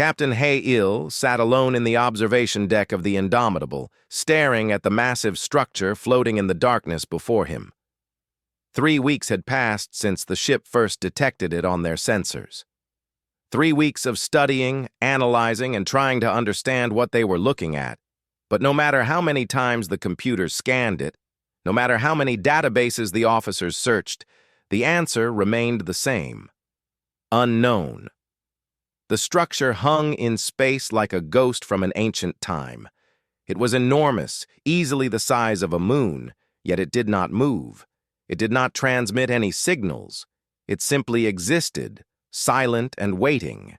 Captain Hay-Il sat alone in the observation deck of the Indomitable, staring at the massive structure floating in the darkness before him. 3 weeks had passed since the ship first detected it on their sensors. 3 weeks of studying, analyzing, and trying to understand what they were looking at. But no matter how many times the computers scanned it, no matter how many databases the officers searched, the answer remained the same: unknown. The structure hung in space like a ghost from an ancient time. It was enormous, easily the size of a moon, yet it did not move. It did not transmit any signals. It simply existed, silent and waiting.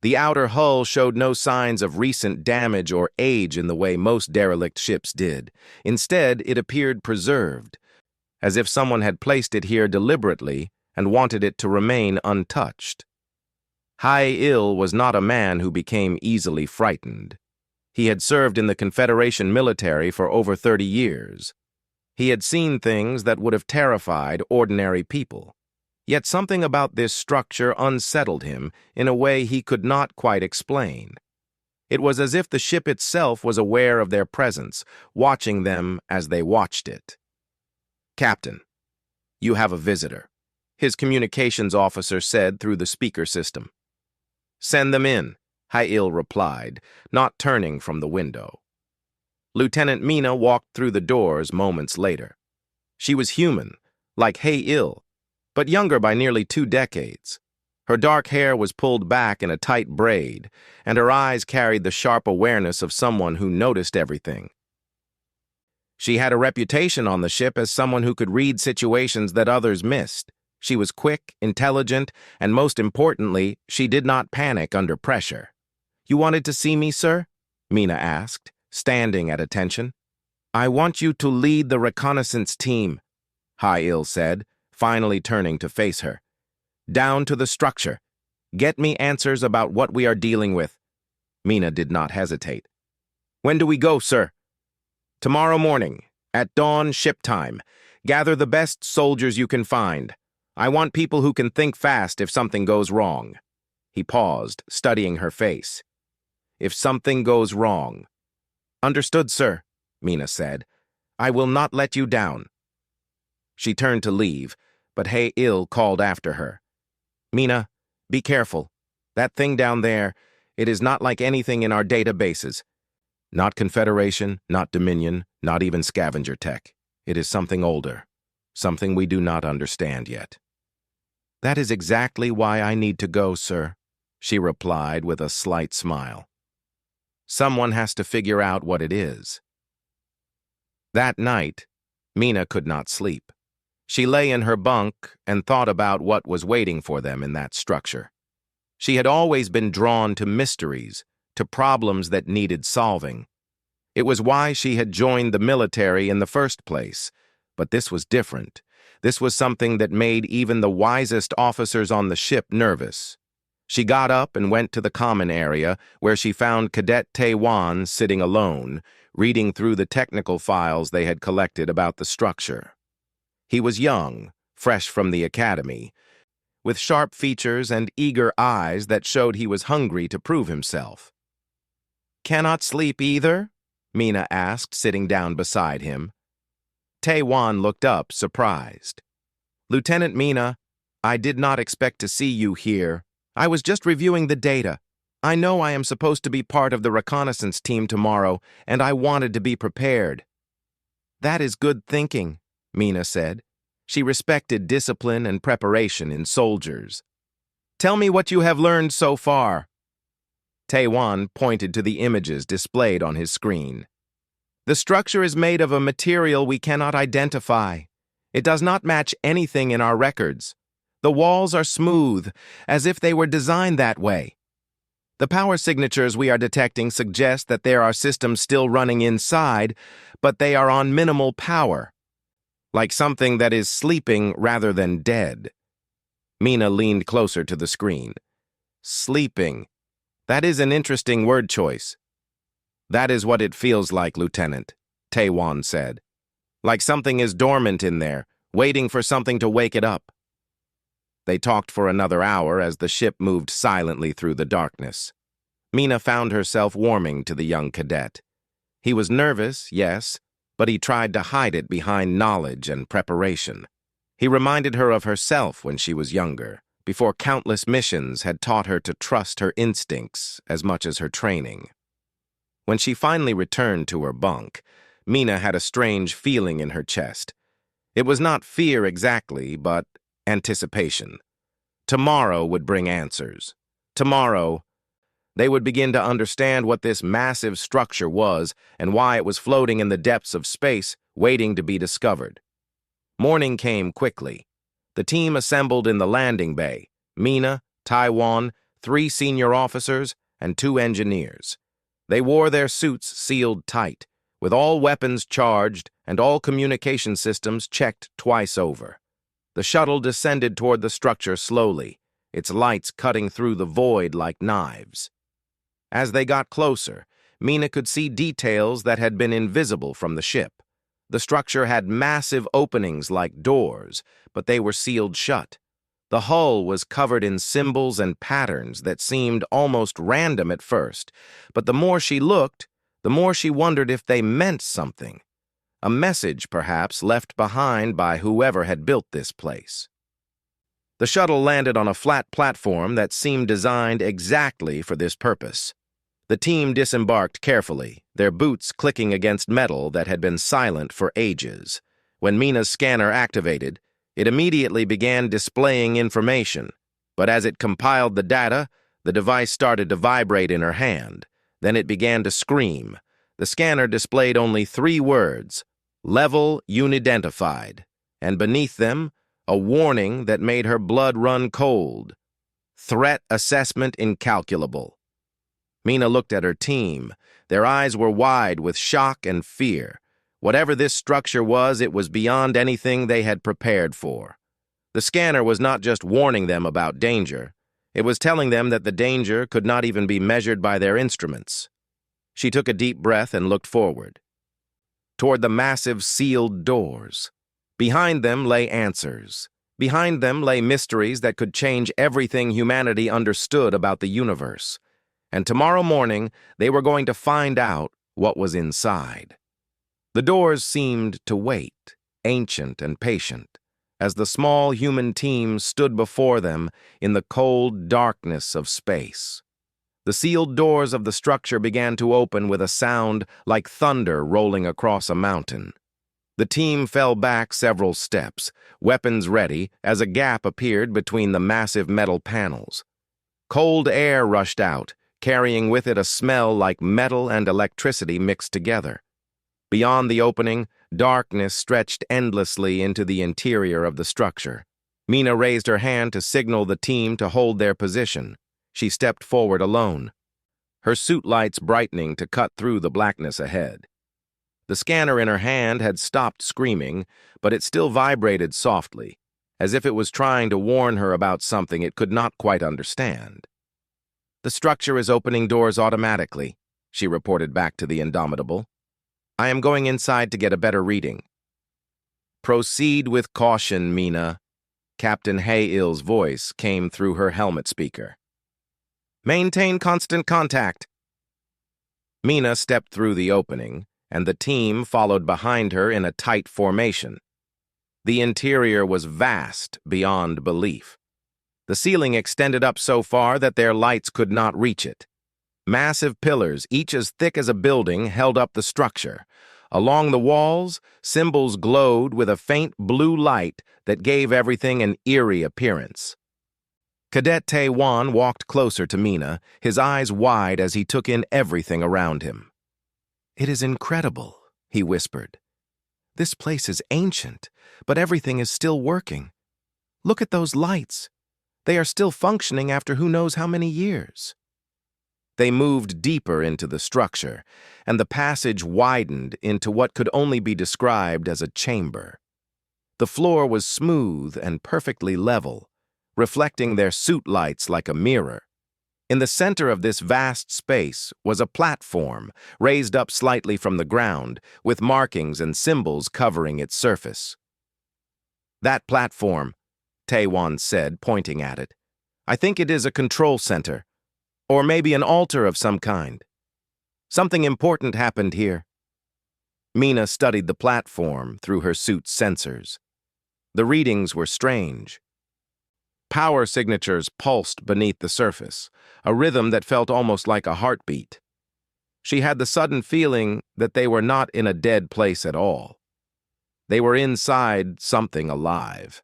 The outer hull showed no signs of recent damage or age in the way most derelict ships did. Instead, it appeared preserved, as if someone had placed it here deliberately and wanted it to remain untouched. Hay-Il was not a man who became easily frightened. He had served in the Confederation military for over 30 years. He had seen things that would have terrified ordinary people. Yet something about this structure unsettled him in a way he could not quite explain. It was as if the ship itself was aware of their presence, watching them as they watched it. "Captain, you have a visitor," his communications officer said through the speaker system. "Send them in," Hay-Il replied, not turning from the window. Lieutenant Mina walked through the doors moments later. She was human, like Hay-Il, but younger by nearly 2 decades. Her dark hair was pulled back in a tight braid, and her eyes carried the sharp awareness of someone who noticed everything. She had a reputation on the ship as someone who could read situations that others missed. She was quick, intelligent, and most importantly, she did not panic under pressure. "You wanted to see me, sir?" Mina asked, standing at attention. "I want you to lead the reconnaissance team," Hay-Il said, finally turning to face her. "Down to the structure. Get me answers about what we are dealing with." Mina did not hesitate. "When do we go, sir?" "Tomorrow morning, at dawn ship time. Gather the best soldiers you can find. I want people who can think fast if something goes wrong." He paused, studying her face. "If something goes wrong." "Understood, sir," Mina said. "I will not let you down." She turned to leave, but Hay-Il called after her. "Mina, be careful. That thing down there, it is not like anything in our databases. Not Confederation, not Dominion, not even scavenger tech. It is something older, something we do not understand yet." "That is exactly why I need to go, sir," she replied with a slight smile. "Someone has to figure out what it is." That night, Mina could not sleep. She lay in her bunk and thought about what was waiting for them in that structure. She had always been drawn to mysteries, to problems that needed solving. It was why she had joined the military in the first place, but this was different. This was something that made even the wisest officers on the ship nervous. She got up and went to the common area, where she found Cadet Taiwan sitting alone, reading through the technical files they had collected about the structure. He was young, fresh from the academy, with sharp features and eager eyes that showed he was hungry to prove himself. "Cannot sleep either?" Mina asked, sitting down beside him. Taiwan looked up, surprised. "Lieutenant Mina, I did not expect to see you here. I was just reviewing the data. I know I am supposed to be part of the reconnaissance team tomorrow, and I wanted to be prepared." "That is good thinking," Mina said. She respected discipline and preparation in soldiers. "Tell me what you have learned so far." Taiwan pointed to the images displayed on his screen. "The structure is made of a material we cannot identify. It does not match anything in our records. The walls are smooth, as if they were designed that way. The power signatures we are detecting suggest that there are systems still running inside, but they are on minimal power, like something that is sleeping rather than dead." Mina leaned closer to the screen. "Sleeping. That is an interesting word choice." "That is what it feels like, Lieutenant," Taiwan said. "Like something is dormant in there, waiting for something to wake it up." They talked for another hour as the ship moved silently through the darkness. Mina found herself warming to the young cadet. He was nervous, yes, but he tried to hide it behind knowledge and preparation. He reminded her of herself when she was younger, before countless missions had taught her to trust her instincts as much as her training. When she finally returned to her bunk, Mina had a strange feeling in her chest. It was not fear exactly, but anticipation. Tomorrow would bring answers. Tomorrow, they would begin to understand what this massive structure was and why it was floating in the depths of space, waiting to be discovered. Morning came quickly. The team assembled in the landing bay: Mina, Taiwan, 3 senior officers, and 2 engineers. They wore their suits sealed tight, with all weapons charged and all communication systems checked twice over. The shuttle descended toward the structure slowly, its lights cutting through the void like knives. As they got closer, Mina could see details that had been invisible from the ship. The structure had massive openings like doors, but they were sealed shut. The hull was covered in symbols and patterns that seemed almost random at first, but the more she looked, the more she wondered if they meant something. A message, perhaps, left behind by whoever had built this place. The shuttle landed on a flat platform that seemed designed exactly for this purpose. The team disembarked carefully, their boots clicking against metal that had been silent for ages. When Mina's scanner activated, it immediately began displaying information, but as it compiled the data, the device started to vibrate in her hand. Then it began to scream. The scanner displayed only 3 words: Level Unidentified, and beneath them, a warning that made her blood run cold. Threat assessment incalculable. Mina looked at her team. Their eyes were wide with shock and fear. Whatever this structure was, it was beyond anything they had prepared for. The scanner was not just warning them about danger. It was telling them that the danger could not even be measured by their instruments. She took a deep breath and looked forward, toward the massive sealed doors. Behind them lay answers. Behind them lay mysteries that could change everything humanity understood about the universe. And tomorrow morning, they were going to find out what was inside. The doors seemed to wait, ancient and patient, as the small human team stood before them in the cold darkness of space. The sealed doors of the structure began to open with a sound like thunder rolling across a mountain. The team fell back several steps, weapons ready, as a gap appeared between the massive metal panels. Cold air rushed out, carrying with it a smell like metal and electricity mixed together. Beyond the opening, darkness stretched endlessly into the interior of the structure. Mina raised her hand to signal the team to hold their position. She stepped forward alone, her suit lights brightening to cut through the blackness ahead. The scanner in her hand had stopped screaming, but it still vibrated softly, as if it was trying to warn her about something it could not quite understand. "The structure is opening doors automatically," she reported back to the Indomitable. "I am going inside to get a better reading." "Proceed with caution, Mina." Captain Hay-Ill's voice came through her helmet speaker. "Maintain constant contact." Mina stepped through the opening, and the team followed behind her in a tight formation. The interior was vast beyond belief. The ceiling extended up so far that their lights could not reach it. Massive pillars, each as thick as a building, held up the structure. Along the walls, symbols glowed with a faint blue light that gave everything an eerie appearance. Cadet Taiwan walked closer to Mina, his eyes wide as he took in everything around him. "It is incredible," he whispered. "This place is ancient, but everything is still working. Look at those lights. They are still functioning after who knows how many years." They moved deeper into the structure, and the passage widened into what could only be described as a chamber. The floor was smooth and perfectly level, reflecting their suit lights like a mirror. In the center of this vast space was a platform, raised up slightly from the ground, with markings and symbols covering its surface. "That platform," Taiwan said, pointing at it. "I think it is a control center." Or maybe an altar of some kind. Something important happened here. Mina studied the platform through her suit's sensors. The readings were strange. Power signatures pulsed beneath the surface, a rhythm that felt almost like a heartbeat. She had the sudden feeling that they were not in a dead place at all. They were inside something alive.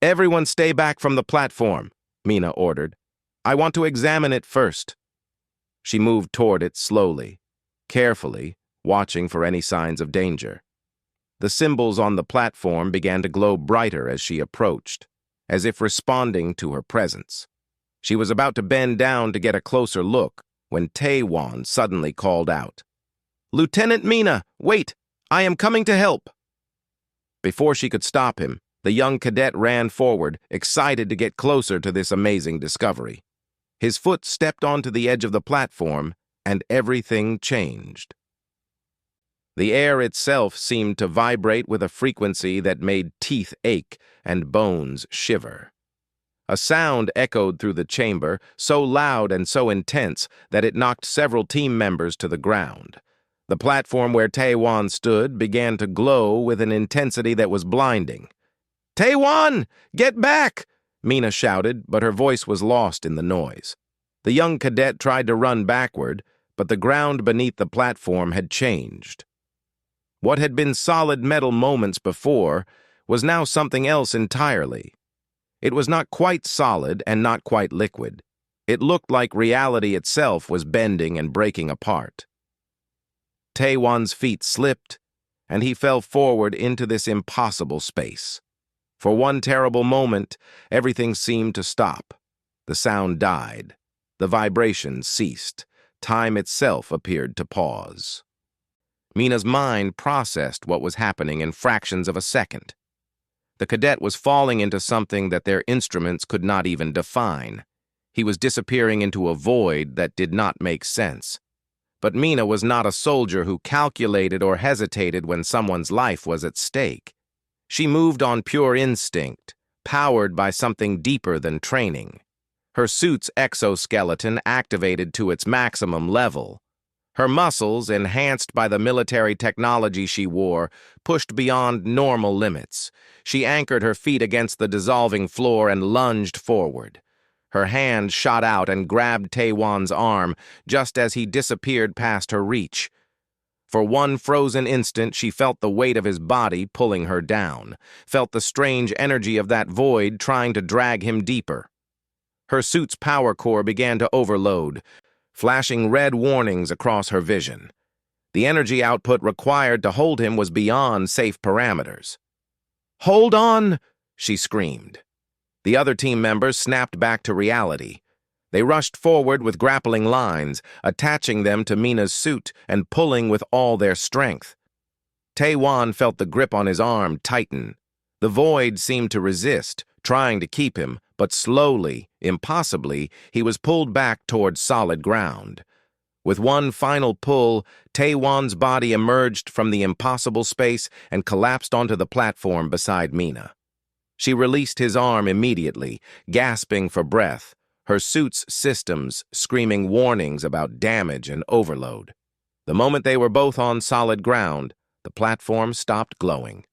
"Everyone stay back from the platform," Mina ordered. "I want to examine it first." She moved toward it slowly, carefully, watching for any signs of danger. The symbols on the platform began to glow brighter as she approached, as if responding to her presence. She was about to bend down to get a closer look when Tae-won suddenly called out, "Lieutenant Mina, wait! I am coming to help!" Before she could stop him, the young cadet ran forward, excited to get closer to this amazing discovery. His foot stepped onto the edge of the platform, and everything changed. The air itself seemed to vibrate with a frequency that made teeth ache and bones shiver. A sound echoed through the chamber, so loud and so intense that it knocked several team members to the ground. The platform where Tae-won stood began to glow with an intensity that was blinding. "Tae-won, get back!" Mina shouted, but her voice was lost in the noise. The young cadet tried to run backward, but the ground beneath the platform had changed. What had been solid metal moments before was now something else entirely. It was not quite solid and not quite liquid. It looked like reality itself was bending and breaking apart. Tae-won's feet slipped, and he fell forward into this impossible space. For one terrible moment, everything seemed to stop. The sound died. The vibrations ceased. Time itself appeared to pause. Mina's mind processed what was happening in fractions of a second. The cadet was falling into something that their instruments could not even define. He was disappearing into a void that did not make sense. But Mina was not a soldier who calculated or hesitated when someone's life was at stake. She moved on pure instinct, powered by something deeper than training. Her suit's exoskeleton activated to its maximum level. Her muscles, enhanced by the military technology she wore, pushed beyond normal limits. She anchored her feet against the dissolving floor and lunged forward. Her hand shot out and grabbed Tae-won's arm just as he disappeared past her reach. For one frozen instant, she felt the weight of his body pulling her down, felt the strange energy of that void trying to drag him deeper. Her suit's power core began to overload, flashing red warnings across her vision. The energy output required to hold him was beyond safe parameters. "Hold on!" she screamed. The other team members snapped back to reality. They rushed forward with grappling lines, attaching them to Mina's suit and pulling with all their strength. Tae-won felt the grip on his arm tighten. The void seemed to resist, trying to keep him, but slowly, impossibly, he was pulled back toward solid ground. With one final pull, Tae-won's body emerged from the impossible space and collapsed onto the platform beside Mina. She released his arm immediately, gasping for breath, her suit's systems screaming warnings about damage and overload. The moment they were both on solid ground, the platform stopped glowing.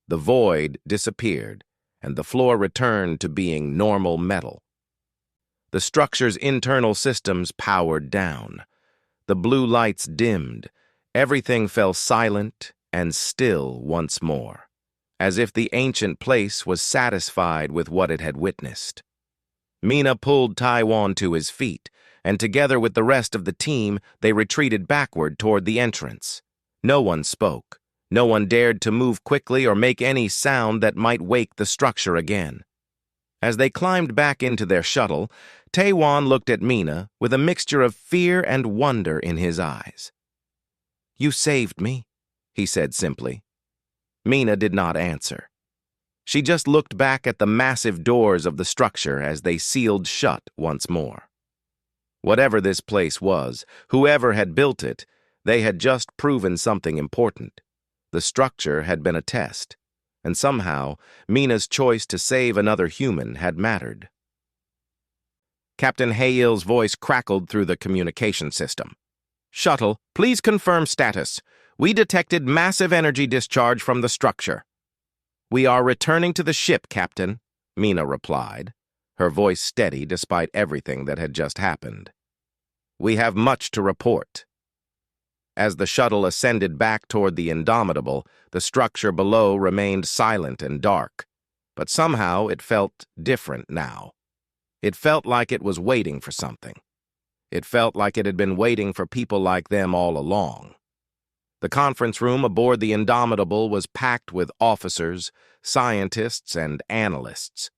The void disappeared, and the floor returned to being normal metal. The structure's internal systems powered down. The blue lights dimmed. Everything fell silent and still once more, as if the ancient place was satisfied with what it had witnessed. Mina pulled Tae-won to his feet, and together with the rest of the team, they retreated backward toward the entrance. No one spoke. No one dared to move quickly or make any sound that might wake the structure again. As they climbed back into their shuttle, Tae-won looked at Mina with a mixture of fear and wonder in his eyes. "You saved me," he said simply. Mina did not answer. She just looked back at the massive doors of the structure as they sealed shut once more. Whatever this place was, whoever had built it, they had just proven something important. The structure had been a test, and somehow Mina's choice to save another human had mattered. Captain Hayill's voice crackled through the communication system. "Shuttle, please confirm status. We detected massive energy discharge from the structure." "We are returning to the ship, Captain," Mina replied, her voice steady despite everything that had just happened. "We have much to report." As the shuttle ascended back toward the Indomitable, the structure below remained silent and dark, but somehow it felt different now. It felt like it was waiting for something. It felt like it had been waiting for people like them all along. The conference room aboard the Indomitable was packed with officers, scientists, and analysts.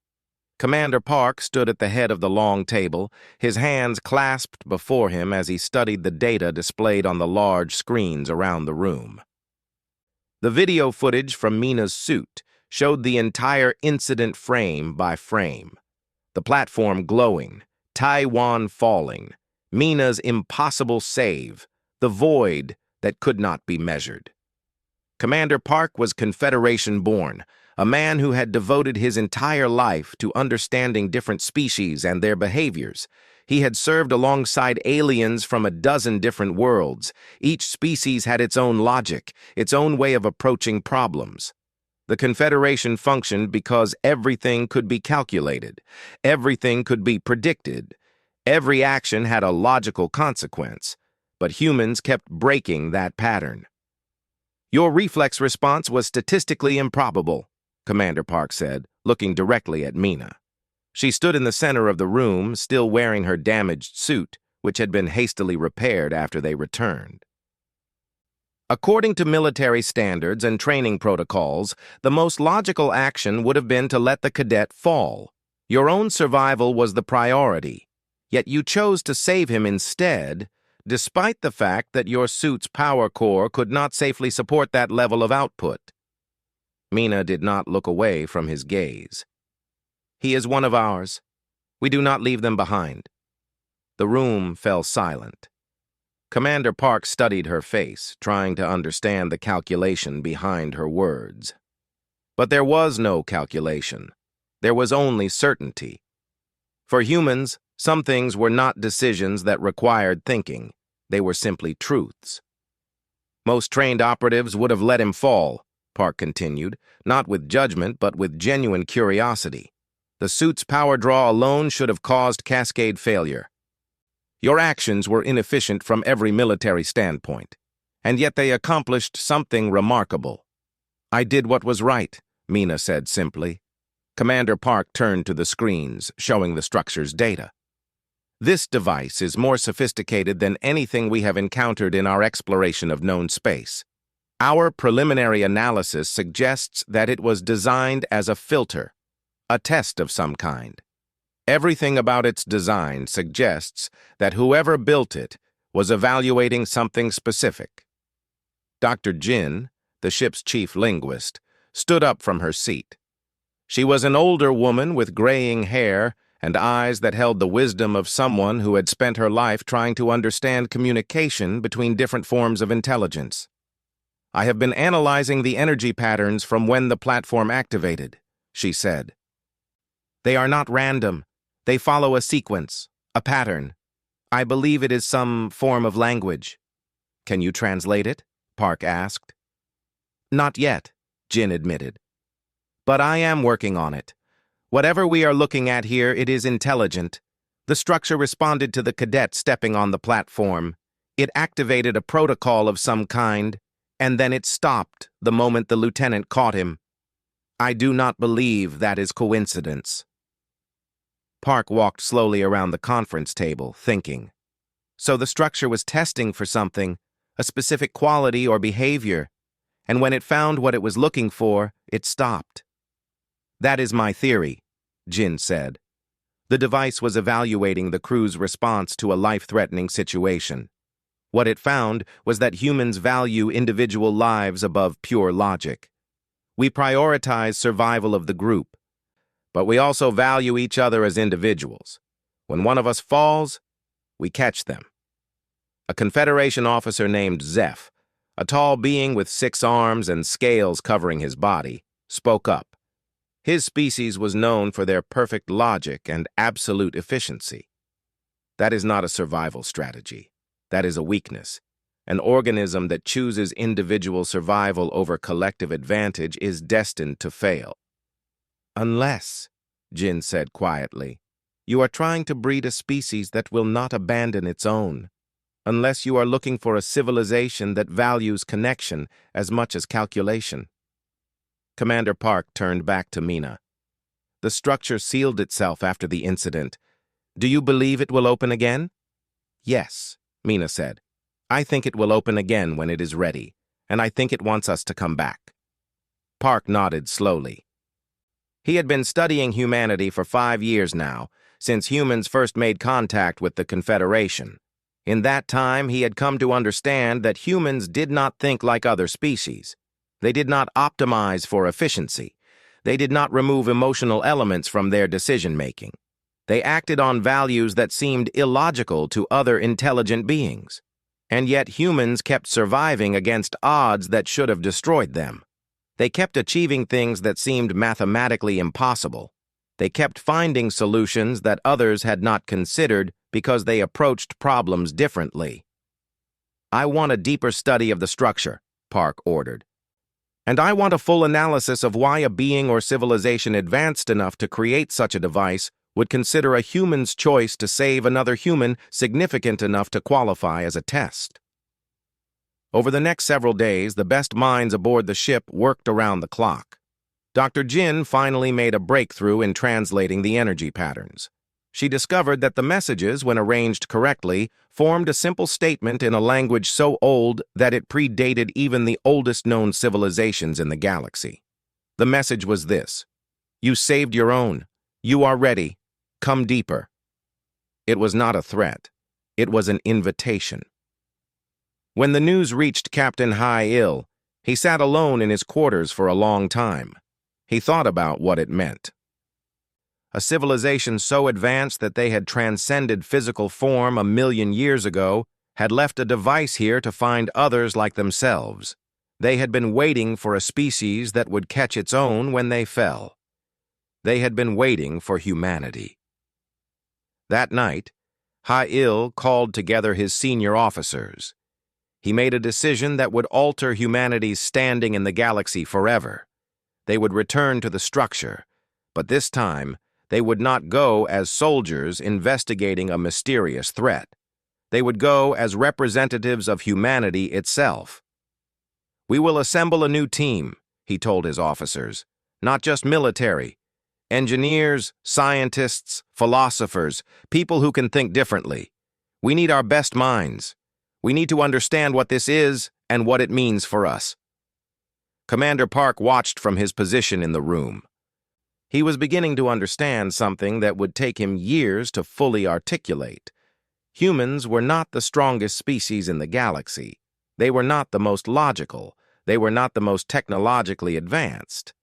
Commander Park stood at the head of the long table, his hands clasped before him as he studied the data displayed on the large screens around the room. The video footage from Mina's suit showed the entire incident frame by frame. The platform glowing, Taiwan falling, Mina's impossible save, the void that could not be measured. Commander Park was Confederation-born, a man who had devoted his entire life to understanding different species and their behaviors. He had served alongside aliens from a dozen different worlds. Each species had its own logic, its own way of approaching problems. The Confederation functioned because everything could be calculated, everything could be predicted, every action had a logical consequence, but humans kept breaking that pattern. "Your reflex response was statistically improbable," Commander Park said, looking directly at Mina. She stood in the center of the room, still wearing her damaged suit, which had been hastily repaired after they returned. "According to military standards and training protocols, the most logical action would have been to let the cadet fall. Your own survival was the priority, yet you chose to save him instead, despite the fact that your suit's power core could not safely support that level of output." Mina did not look away from his gaze. "He is one of ours. We do not leave them behind." The room fell silent. Commander Park studied her face, trying to understand the calculation behind her words. But there was no calculation. There was only certainty. For humans, some things were not decisions that required thinking. They were simply truths. "Most trained operatives would have let him fall," Park continued, not with judgment but with genuine curiosity. "The suit's power draw alone should have caused cascade failure. Your actions were inefficient from every military standpoint, and yet they accomplished something remarkable." "I did what was right," Mina said simply. Commander Park turned to the screens, showing the structure's data. "This device is more sophisticated than anything we have encountered in our exploration of known space. Our preliminary analysis suggests that it was designed as a filter, a test of some kind. Everything about its design suggests that whoever built it was evaluating something specific." Dr. Jin, the ship's chief linguist, stood up from her seat. She was an older woman with graying hair and eyes that held the wisdom of someone who had spent her life trying to understand communication between different forms of intelligence. "I have been analyzing the energy patterns from when the platform activated," she said. "They are not random. They follow a sequence, a pattern. I believe it is some form of language." "Can you translate it?" Park asked. "Not yet," Jin admitted. "But I am working on it. Whatever we are looking at here, it is intelligent. The structure responded to the cadet stepping on the platform. It activated a protocol of some kind, and then it stopped the moment the lieutenant caught him. I do not believe that is coincidence." Park walked slowly around the conference table, thinking. So the structure was testing for something, a specific quality or behavior, and when it found what it was looking for, it stopped. "That is my theory," Jin said. The device was evaluating the crew's response to a life-threatening situation. What it found was that humans value individual lives above pure logic. We prioritize survival of the group, but we also value each other as individuals. When one of us falls, we catch them. A Confederation officer named Zeph, a tall being with 6 arms and scales covering his body, spoke up. His species was known for their perfect logic and absolute efficiency. That is not a survival strategy. That is a weakness. An organism that chooses individual survival over collective advantage is destined to fail. Unless, Jin said quietly, you are trying to breed a species that will not abandon its own. Unless you are looking for a civilization that values connection as much as calculation. Commander Park turned back to Mina. The structure sealed itself after the incident. Do you believe it will open again? Yes, Mina said. I think it will open again when it is ready, and I think it wants us to come back. Park nodded slowly. He had been studying humanity for 5 years now, since humans first made contact with the Confederation. In that time, he had come to understand that humans did not think like other species. They did not optimize for efficiency. They did not remove emotional elements from their decision-making. They acted on values that seemed illogical to other intelligent beings. And yet humans kept surviving against odds that should have destroyed them. They kept achieving things that seemed mathematically impossible. They kept finding solutions that others had not considered because they approached problems differently. I want a deeper study of the structure, Park ordered. And I want a full analysis of why a being or civilization advanced enough to create such a device would consider a human's choice to save another human significant enough to qualify as a test. Over the next several days, the best minds aboard the ship worked around the clock. Dr. Jin finally made a breakthrough in translating the energy patterns. She discovered that the messages, when arranged correctly, formed a simple statement in a language so old that it predated even the oldest known civilizations in the galaxy. The message was this: you saved your own. You are ready. Come deeper. It was not a threat. It was an invitation. When the news reached Captain Hai-Il, he sat alone in his quarters for a long time. He thought about what it meant. A civilization so advanced that they had transcended physical form 1,000,000 years ago had left a device here to find others like themselves. They had been waiting for a species that would catch its own when they fell. They had been waiting for humanity. That night, Hai-Il called together his senior officers. He made a decision that would alter humanity's standing in the galaxy forever. They would return to the structure, but this time, they would not go as soldiers investigating a mysterious threat. They would go as representatives of humanity itself. We will assemble a new team, he told his officers, not just military. Engineers, scientists, philosophers, people who can think differently. We need our best minds. We need to understand what this is and what it means for us. Commander Park watched from his position in the room. He was beginning to understand something that would take him years to fully articulate. Humans were not the strongest species in the galaxy. They were not the most logical. They were not the most technologically advanced.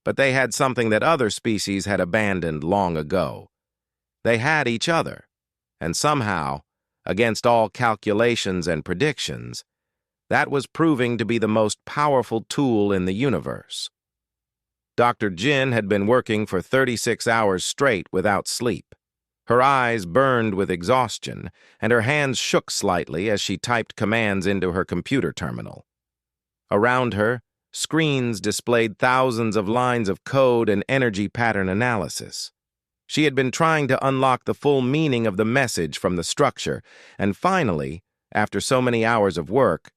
But they had something that other species had abandoned long ago. They had each other, and somehow, against all calculations and predictions, that was proving to be the most powerful tool in the universe. Dr. Jin had been working for 36 hours straight without sleep. Her eyes burned with exhaustion, and her hands shook slightly as she typed commands into her computer terminal. Around her, screens displayed thousands of lines of code and energy pattern analysis. She had been trying to unlock the full meaning of the message from the structure, and finally, after so many hours of work,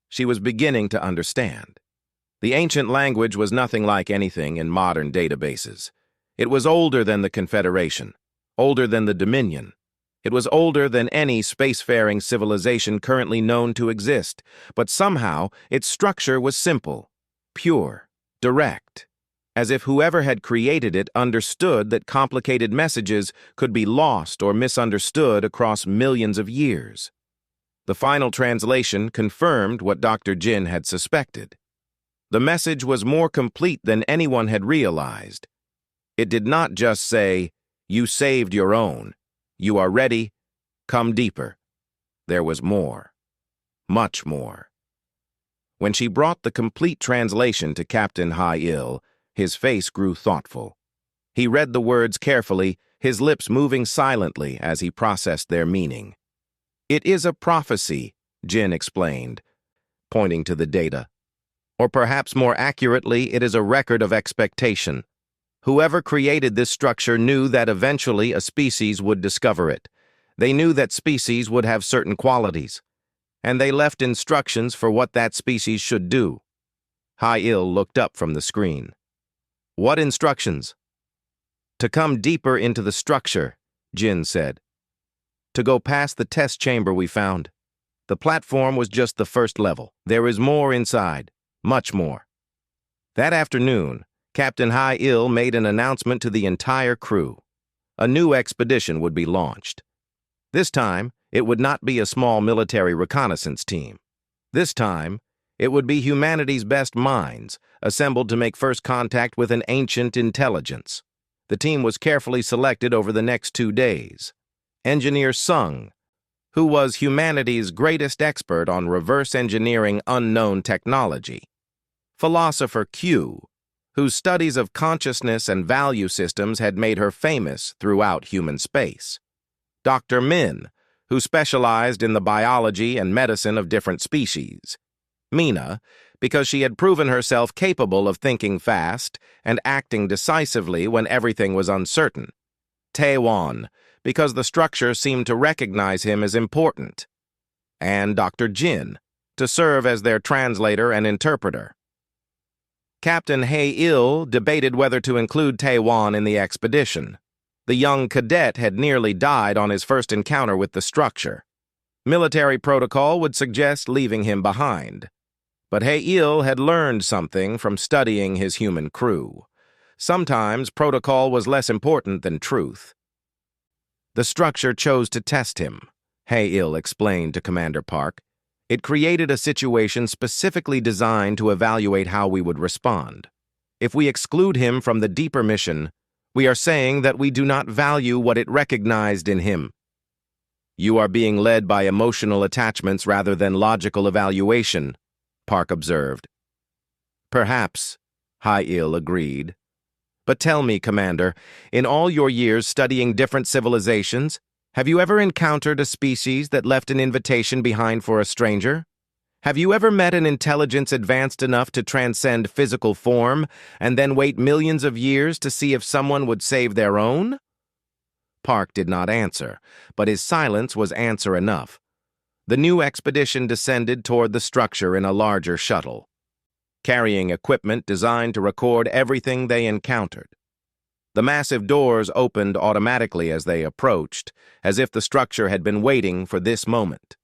she was beginning to understand. The ancient language was nothing like anything in modern databases. It was older than the Confederation, older than the Dominion. It was older than any spacefaring civilization currently known to exist, but somehow its structure was simple, pure, direct, as if whoever had created it understood that complicated messages could be lost or misunderstood across millions of years. The final translation confirmed what Dr. Jin had suspected. The message was more complete than anyone had realized. It did not just say, "You saved your own. You are ready. Come deeper." There was more. Much more. When she brought the complete translation to Captain Hai-Il, his face grew thoughtful. He read the words carefully, his lips moving silently as he processed their meaning. "It is a prophecy," Jin explained, pointing to the data. "Or perhaps more accurately, it is a record of expectation. Whoever created this structure knew that eventually a species would discover it. They knew that species would have certain qualities, and they left instructions for what that species should do." Hai-Il looked up from the screen. "What instructions?" "To come deeper into the structure," Jin said. "To go past the test chamber we found. The platform was just the first level. There is more inside, much more." That afternoon, Captain Hai-Il made an announcement to the entire crew. A new expedition would be launched. This time, it would not be a small military reconnaissance team. This time, it would be humanity's best minds, assembled to make first contact with an ancient intelligence. The team was carefully selected over the next 2 days. Engineer Sung, who was humanity's greatest expert on reverse engineering unknown technology. Philosopher Q, whose studies of consciousness and value systems had made her famous throughout human space. Dr. Min, who specialized in the biology and medicine of different species. Mina, because she had proven herself capable of thinking fast and acting decisively when everything was uncertain. Taewon, because the structure seemed to recognize him as important. And Dr. Jin, to serve as their translator and interpreter. Captain Hai-Il debated whether to include Taewon in the expedition. The young cadet had nearly died on his first encounter with the structure. Military protocol would suggest leaving him behind. But Hai-Il had learned something from studying his human crew. Sometimes protocol was less important than truth. "The structure chose to test him," Hai-Il explained to Commander Park. "It created a situation specifically designed to evaluate how we would respond. If we exclude him from the deeper mission, we are saying that we do not value what it recognized in him." "You are being led by emotional attachments rather than logical evaluation," Park observed. "Perhaps," Hai-Il agreed. "But tell me, Commander, in all your years studying different civilizations, have you ever encountered a species that left an invitation behind for a stranger? Have you ever met an intelligence advanced enough to transcend physical form and then wait millions of years to see if someone would save their own?" Park did not answer, but his silence was answer enough. The new expedition descended toward the structure in a larger shuttle, carrying equipment designed to record everything they encountered. The massive doors opened automatically as they approached, as if the structure had been waiting for this moment.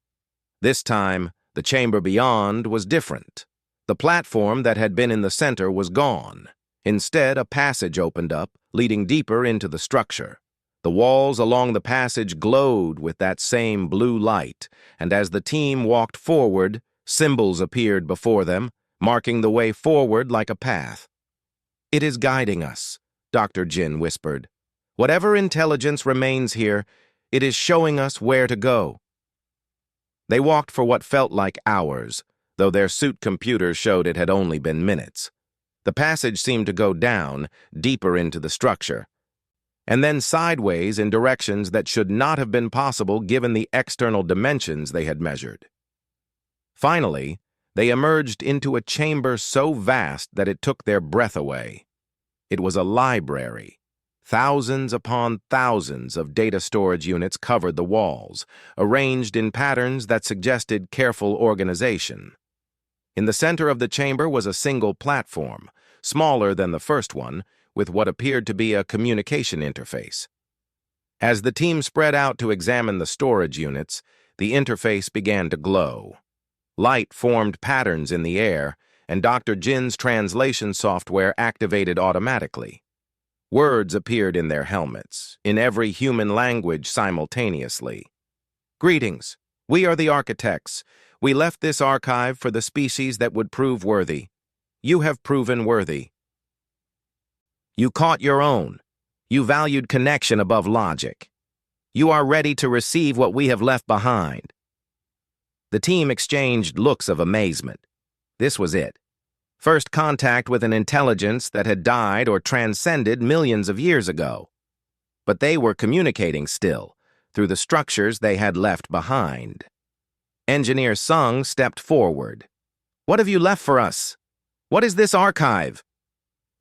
This time, the chamber beyond was different. The platform that had been in the center was gone. Instead, a passage opened up, leading deeper into the structure. The walls along the passage glowed with that same blue light, and as the team walked forward, symbols appeared before them, marking the way forward like a path. "It is guiding us," Dr. Jin whispered. "Whatever intelligence remains here, it is showing us where to go." They walked for what felt like hours, though their suit computers showed it had only been minutes. The passage seemed to go down, deeper into the structure, and then sideways in directions that should not have been possible given the external dimensions they had measured. Finally, they emerged into a chamber so vast that it took their breath away. It was a library. Thousands upon thousands of data storage units covered the walls, arranged in patterns that suggested careful organization. In the center of the chamber was a single platform, smaller than the first one, with what appeared to be a communication interface. As the team spread out to examine the storage units, the interface began to glow. Light formed patterns in the air, and Dr. Jin's translation software activated automatically. Words appeared in their helmets, in every human language simultaneously. "Greetings. We are the architects. We left this archive for the species that would prove worthy. You have proven worthy. You caught your own. You valued connection above logic. You are ready to receive what we have left behind." The team exchanged looks of amazement. This was it. First contact with an intelligence that had died or transcended millions of years ago. but they were communicating still, through the structures they had left behind. Engineer Sung stepped forward. "What have you left for us? What is this archive?"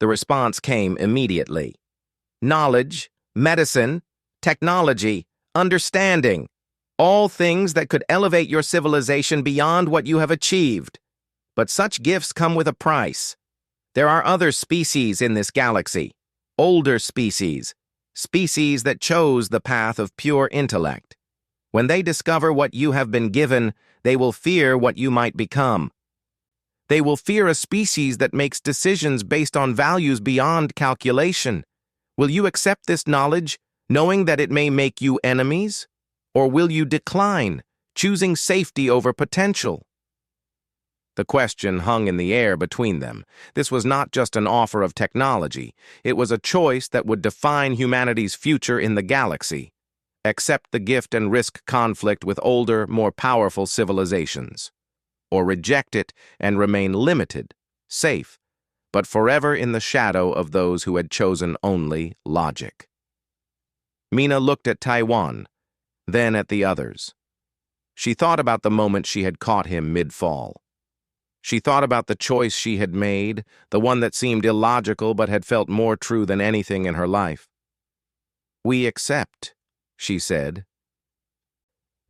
The response came immediately. "Knowledge, medicine, technology, understanding, all things that could elevate your civilization beyond what you have achieved. But such gifts come with a price. There are other species in this galaxy, older species, species that chose the path of pure intellect. When they discover what you have been given, they will fear what you might become. They will fear a species that makes decisions based on values beyond calculation. Will you accept this knowledge, knowing that it may make you enemies? Or will you decline, choosing safety over potential?" The question hung in the air between them. This was not just an offer of technology. It was a choice that would define humanity's future in the galaxy. Accept the gift and risk conflict with older, more powerful civilizations. Or reject it and remain limited, safe, but forever in the shadow of those who had chosen only logic. Mina looked at Taiwan, then at the others. She thought about the moment she had caught him mid-fall. She thought about the choice she had made, the one that seemed illogical but had felt more true than anything in her life. "We accept," she said.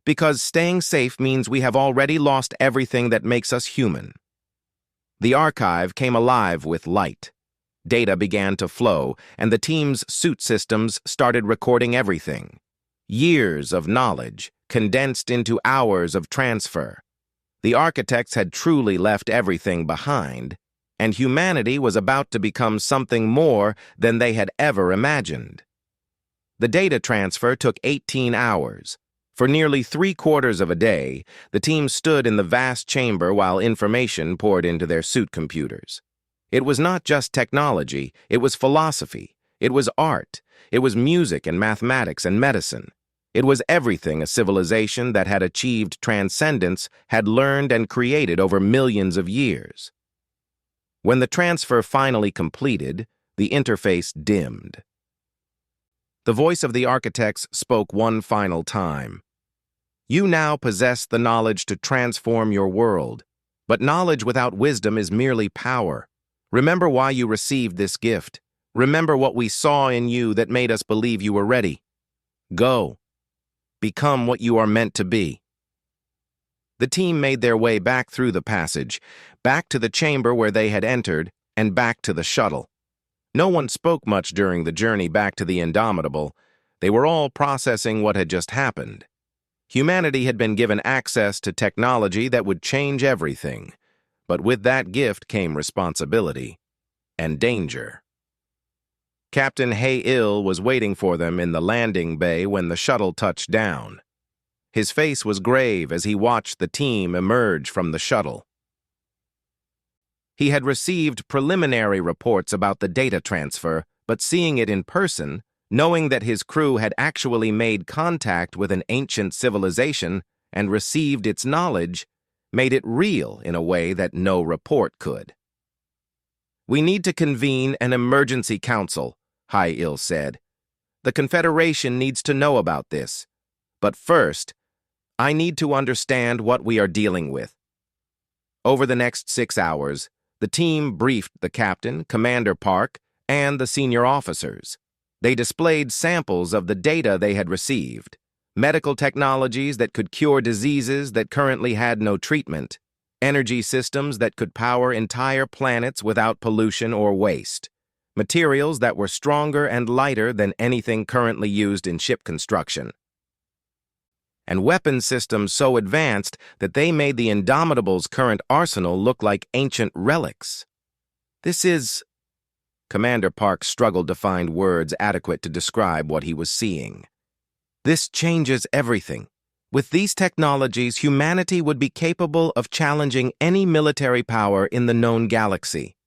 "Because staying safe means we have already lost everything that makes us human." The archive came alive with light. Data began to flow, and the team's suit systems started recording everything. Years of knowledge, condensed into hours of transfer. The architects had truly left everything behind, and humanity was about to become something more than they had ever imagined. The data transfer took 18 hours. For nearly 3/4 of a day, the team stood in the vast chamber while information poured into their suit computers. It was not just technology, it was philosophy, it was art, it was music and mathematics and medicine. It was everything a civilization that had achieved transcendence had learned and created over millions of years. When the transfer finally completed, the interface dimmed. The voice of the architects spoke one final time. "You now possess the knowledge to transform your world, but knowledge without wisdom is merely power. Remember why you received this gift. Remember what we saw in you that made us believe you were ready. Go. Become what you are meant to be." The team made their way back through the passage, back to the chamber where they had entered, and back to the shuttle. No one spoke much during the journey back to the Indomitable. They were all processing what had just happened. Humanity had been given access to technology that would change everything, but with that gift came responsibility and danger. Captain Hay-Il was waiting for them in the landing bay when the shuttle touched down. His face was grave as he watched the team emerge from the shuttle. He had received preliminary reports about the data transfer, but seeing it in person, knowing that his crew had actually made contact with an ancient civilization and received its knowledge, made it real in a way that no report could. "We need to convene an emergency council," Hay-Il said. "The Confederation needs to know about this. But first, I need to understand what we are dealing with." Over the next 6 hours, the team briefed the captain, Commander Park, and the senior officers. They displayed samples of the data they had received, medical technologies that could cure diseases that currently had no treatment, energy systems that could power entire planets without pollution or waste, materials that were stronger and lighter than anything currently used in ship construction, and weapon systems so advanced that they made the Indomitable's current arsenal look like ancient relics. This is... Commander Park struggled to find words adequate to describe what he was seeing. "This changes everything. With these technologies, humanity would be capable of challenging any military power in the known galaxy."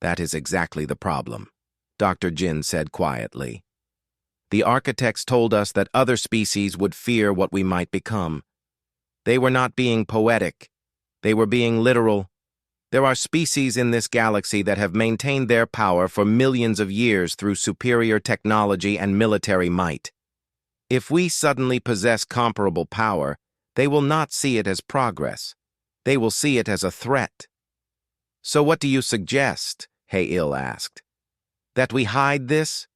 "That is exactly the problem," Dr. Jin said quietly. "The architects told us that other species would fear what we might become. They were not being poetic. They were being literal. There are species in this galaxy that have maintained their power for millions of years through superior technology and military might. If we suddenly possess comparable power, they will not see it as progress. They will see it as a threat. So what do you suggest? Hay-Il asked. That we hide this?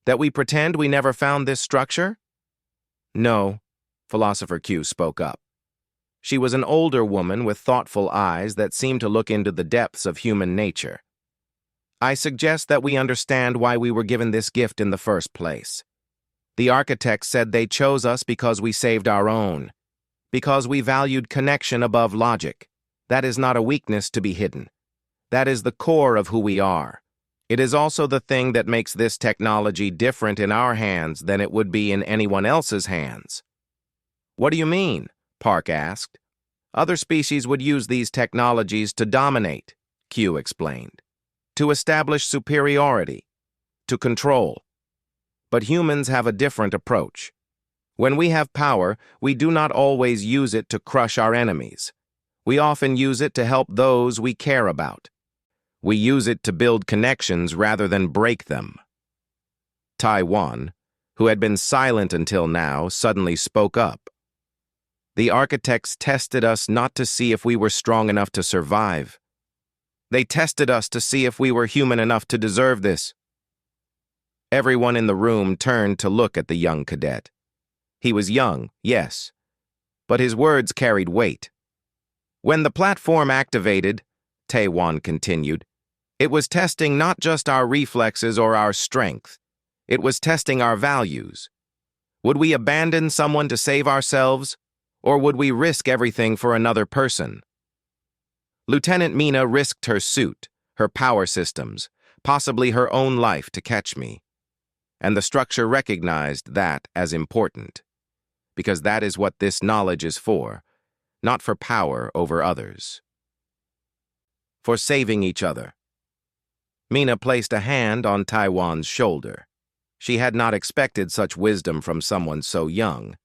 That we pretend we never found this structure? No, Philosopher Q spoke up. She was an older woman with thoughtful eyes that seemed to look into the depths of human nature. I suggest that we understand why we were given this gift in the first place. The architects said they chose us because we saved our own, because we valued connection above logic. That is not a weakness to be hidden. That is the core of who we are. It is also the thing that makes this technology different in our hands than it would be in anyone else's hands. What do you mean? Park asked. Other species would use these technologies to dominate, Q explained, to establish superiority, to control. But humans have a different approach. When we have power, we do not always use it to crush our enemies. We often use it to help those we care about. We use it to build connections rather than break them. Taiwan, who had been silent until now, suddenly spoke up. The architects tested us not to see if we were strong enough to survive. They tested us to see if we were human enough to deserve this. Everyone in the room turned to look at the young cadet. He was young, yes, but his words carried weight. When the platform activated, Taiwan continued, it was testing not just our reflexes or our strength. It was testing our values. Would we abandon someone to save ourselves? Or would we risk everything for another person? Lieutenant Mina risked her suit, her power systems, possibly her own life to catch me. And the structure recognized that as important, because that is what this knowledge is for, not for power over others. For saving each other. Mina placed a hand on Taiwan's shoulder. She had not expected such wisdom from someone so young,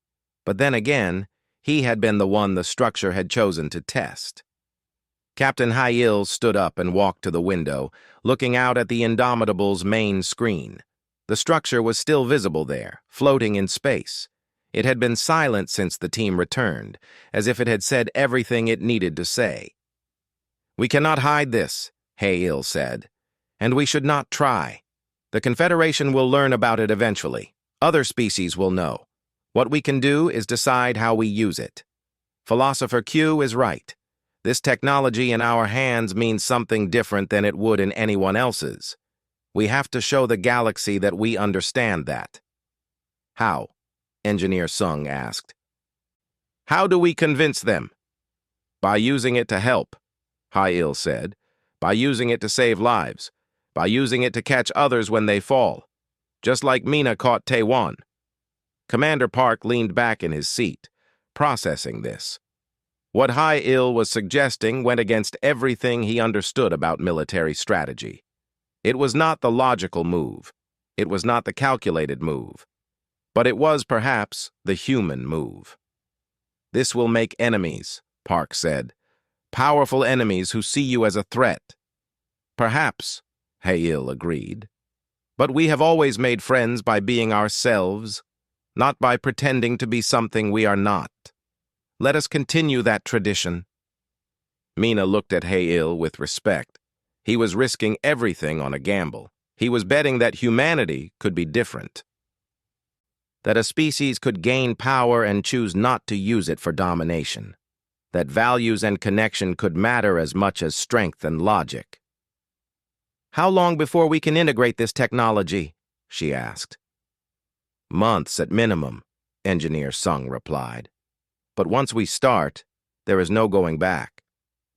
but then again, he had been the one the structure had chosen to test. Captain Hay-Il stood up and walked to the window, looking out at the Indomitable's main screen. The structure was still visible there, floating in space. It had been silent since the team returned, as if it had said everything it needed to say. We cannot hide this, Hay-Il said, and we should not try. The Confederation will learn about it eventually. Other species will know. What we can do is decide how we use it. Philosopher Q is right. This technology in our hands means something different than it would in anyone else's. We have to show the galaxy that we understand that. How? Engineer Sung asked. How do we convince them? By using it to help, Hay-Il said. By using it to save lives. By using it to catch others when they fall. Just like Mina caught Taiwan. Commander Park leaned back in his seat, processing this. What Hay-Il was suggesting went against everything he understood about military strategy. It was not the logical move. It was not the calculated move. But it was, perhaps, the human move. This will make enemies, Park said. Powerful enemies who see you as a threat. Perhaps, Hay-Il agreed. But we have always made friends by being ourselves, not by pretending to be something we are not. Let us continue that tradition. Mina looked at Hay-Il with respect. He was risking everything on a gamble. He was betting that humanity could be different. That a species could gain power and choose not to use it for domination. That values and connection could matter as much as strength and logic. How long before we can integrate this technology? She asked. Months at minimum, Engineer Sung replied. But once we start, there is no going back.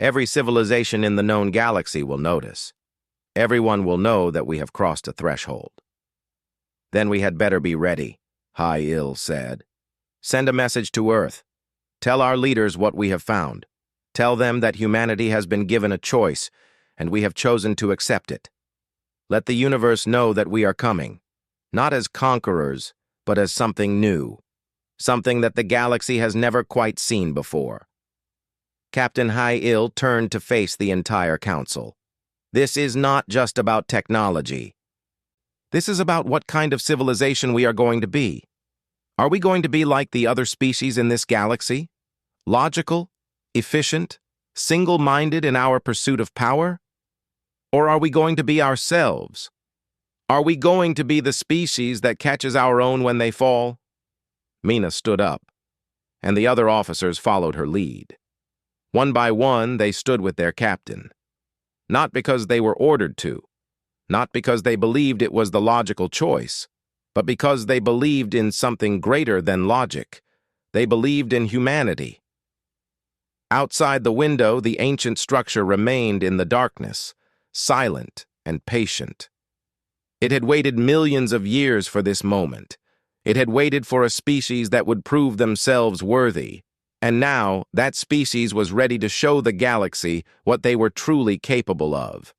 Every civilization in the known galaxy will notice. Everyone will know that we have crossed a threshold. Then we had better be ready, Hay-Il said. Send a message to Earth. Tell our leaders what we have found. Tell them that humanity has been given a choice, and we have chosen to accept it. Let the universe know that we are coming, not as conquerors, but as something new, something that the galaxy has never quite seen before. Captain High-Il turned to face the entire council. This is not just about technology. This is about what kind of civilization we are going to be. Are we going to be like the other species in this galaxy? Logical, efficient, single-minded in our pursuit of power? Or are we going to be ourselves? Are we going to be the species that catches our own when they fall? Mina stood up, and the other officers followed her lead. One by one, they stood with their captain. Not because they were ordered to, not because they believed it was the logical choice, but because they believed in something greater than logic. They believed in humanity. Outside the window, the ancient structure remained in the darkness, silent and patient. It had waited millions of years for this moment. It had waited for a species that would prove themselves worthy. And now, that species was ready to show the galaxy what they were truly capable of.